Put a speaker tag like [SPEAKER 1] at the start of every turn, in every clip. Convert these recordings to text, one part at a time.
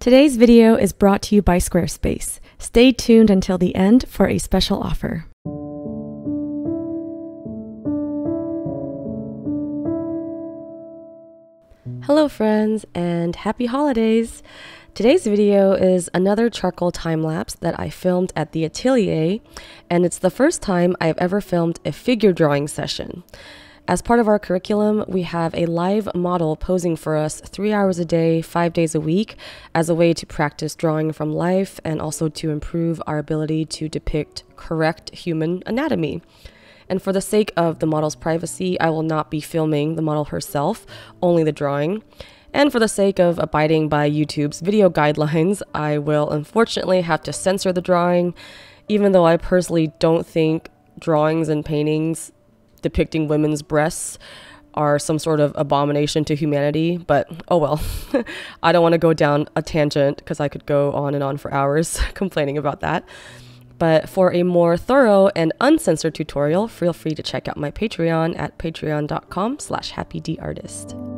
[SPEAKER 1] Today's video is brought to you by Squarespace. Stay tuned until the end for a special offer. Hello friends, and happy holidays! Today's video is another charcoal time-lapse that I filmed at the atelier, and it's the first time I've ever filmed a figure drawing session. As part of our curriculum, we have a live model posing for us 3 hours a day, 5 days a week, as a way to practice drawing from life and also to improve our ability to depict correct human anatomy. And for the sake of the model's privacy, I will not be filming the model herself, only the drawing. And for the sake of abiding by YouTube's video guidelines, I will unfortunately have to censor the drawing, even though I personally don't think drawings and paintings depicting women's breasts are some sort of abomination to humanity, but oh well. I don't want to go down a tangent because I could go on and on for hours complaining about that. But for a more thorough and uncensored tutorial, feel free to check out my Patreon at patreon.com/happydartist.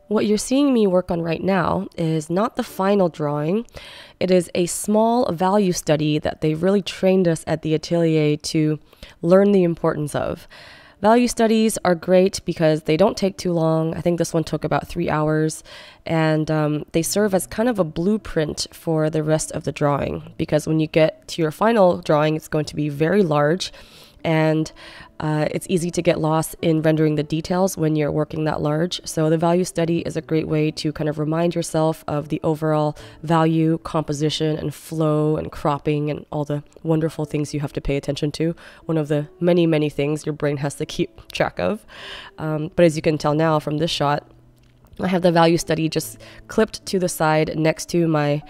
[SPEAKER 1] What you're seeing me work on right now is not the final drawing. It is a small value study that they really trained us at the atelier to learn the importance of. Value studies are great because they don't take too long. I think this one took about 3 hours, and they serve as kind of a blueprint for the rest of the drawing, because when you get to your final drawing, it's going to be very large, and it's easy to get lost in rendering the details when you're working that large. So the value study is a great way to kind of remind yourself of the overall value, composition, and flow, and cropping, and all the wonderful things you have to pay attention to. One of the many, many things your brain has to keep track of. But as you can tell now from this shot, I have the value study just clipped to the side next to my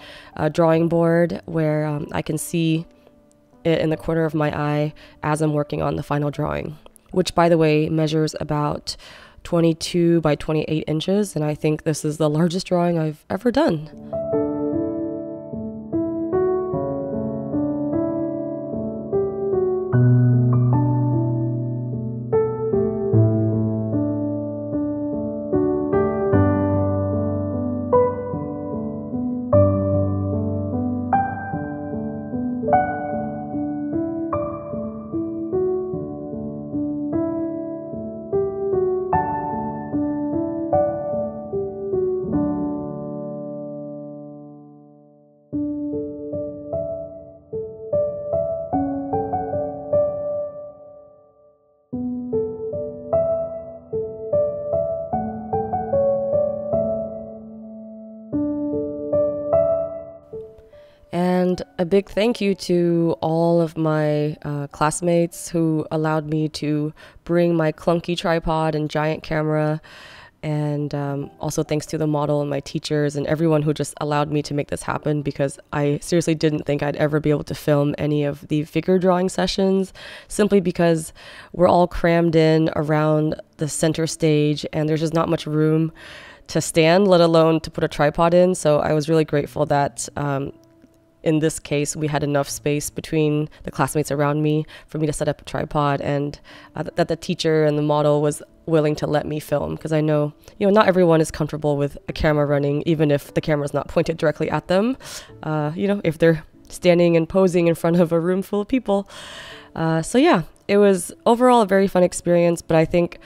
[SPEAKER 1] drawing board, where I can see it in the corner of my eye as I'm working on the final drawing, which, by the way, measures about 22 by 28 inches, and I think this is the largest drawing I've ever done. And a big thank you to all of my classmates who allowed me to bring my clunky tripod and giant camera, and also thanks to the model and my teachers and everyone who just allowed me to make this happen, because I seriously didn't think I'd ever be able to film any of the figure drawing sessions, simply because we're all crammed in around the center stage and there's just not much room to stand, let alone to put a tripod in. So I was really grateful that in this case, we had enough space between the classmates around me for me to set up a tripod, and that the teacher and the model was willing to let me film, because I know, not everyone is comfortable with a camera running, even if the camera's not pointed directly at them, if they're standing and posing in front of a room full of people. So yeah, it was overall a very fun experience, but I think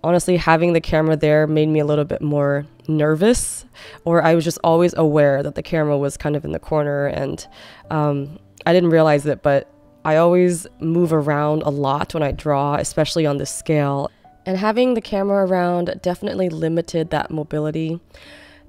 [SPEAKER 1] honestly, having the camera there made me a little bit more nervous, or I was just always aware that the camera was kind of in the corner, and I didn't realize it, but I always move around a lot when I draw, especially on this scale. And having the camera around definitely limited that mobility.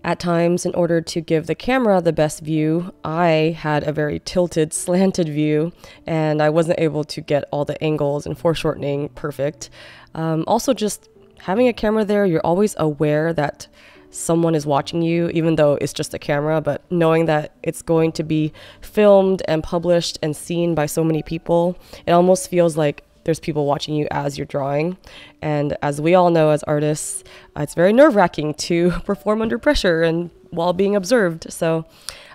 [SPEAKER 1] At times, in order to give the camera the best view, I had a very tilted, slanted view, and I wasn't able to get all the angles and foreshortening perfect. Also, just having a camera there, you're always aware that someone is watching you, even though it's just a camera, but knowing that it's going to be filmed and published and seen by so many people, it almost feels like there's people watching you as you're drawing. And as we all know as artists, it's very nerve-wracking to perform under pressure and while being observed. So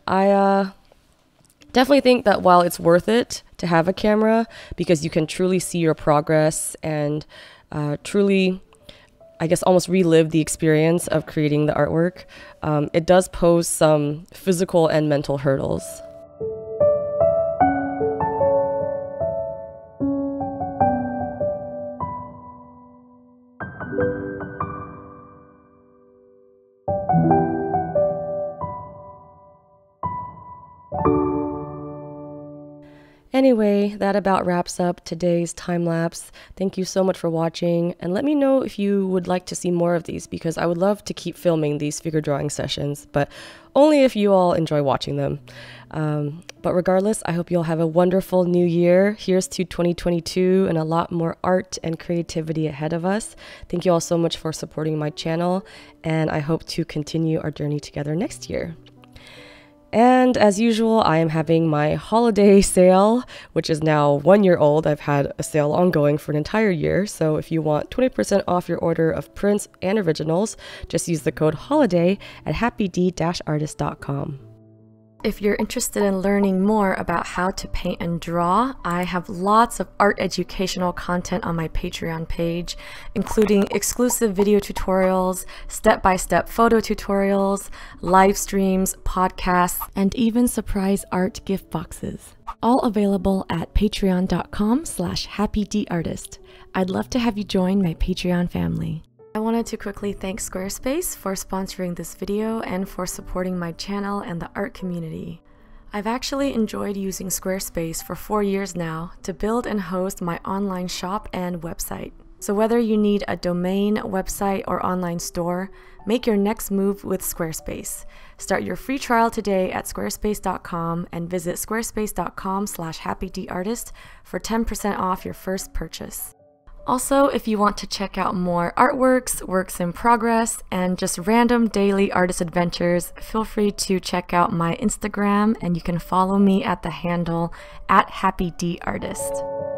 [SPEAKER 1] I definitely think that while it's worth it to have a camera because you can truly see your progress and truly, I guess, almost relive the experience of creating the artwork, it does pose some physical and mental hurdles. Anyway, that about wraps up today's time lapse. Thank you so much for watching, and let me know if you would like to see more of these because I would love to keep filming these figure drawing sessions, but only if you all enjoy watching them. But regardless, I hope you all have a wonderful new year. Here's to 2022 and a lot more art and creativity ahead of us. Thank you all so much for supporting my channel, and I hope to continue our journey together next year. And as usual, I am having my holiday sale, which is now 1 year old. I've had a sale ongoing for an entire year. So if you want 20% off your order of prints and originals, just use the code HOLIDAY at happyd-artist.com. If you're interested in learning more about how to paint and draw, I have lots of art educational content on my Patreon page, including exclusive video tutorials, step-by-step photo tutorials, live streams, podcasts, and even surprise art gift boxes. All available at patreon.com/happydartist. I'd love to have you join my Patreon family. I wanted to quickly thank Squarespace for sponsoring this video and for supporting my channel and the art community. I've actually enjoyed using Squarespace for 4 years now to build and host my online shop and website. So whether you need a domain, website, or online store, make your next move with Squarespace. Start your free trial today at squarespace.com and visit squarespace.com/happydartist for 10% off your first purchase. Also, if you want to check out more artworks, works in progress, and just random daily artist adventures, feel free to check out my Instagram, and you can follow me at the handle @happydartist.